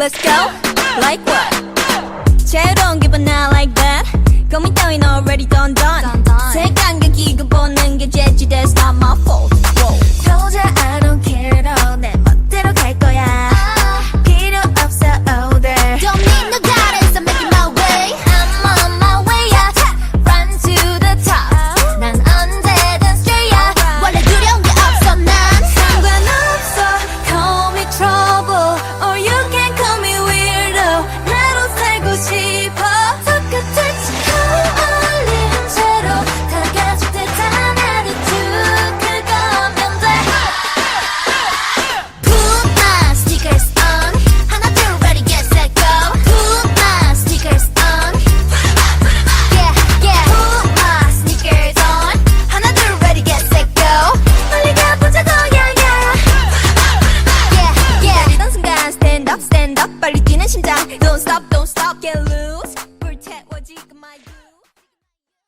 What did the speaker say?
let's go. Like what? 자유로운 기분 I like that. 고민 따윈 already done. 색안경 끼고 보는 게 재치, that's not my fault. 도저히 I don't care 너 내 멋대로 갈 거야 필요 없어 older Don't need no guidance, I'm making my way. I'm on my way up, run to the top. 난 언제든 straight up. 원래 두려운 게 없어 난. 상관없어 call me trouble or you can call me weirdo 나로 살고 싶어 똑같을지 어울리는 채로 다 가질 듯한 attitude 그거면 돼 Put my sneakers on. 하나 둘 ready get set go. Put my sneakers on. Yeah yeah. Put my sneakers on. 하나 둘 ready get set go. 빨리 가보자고 yeah yeah Yeah yeah. 뛰던 순간 stand up 빨리 뛰는 심장. Don't stop get loose.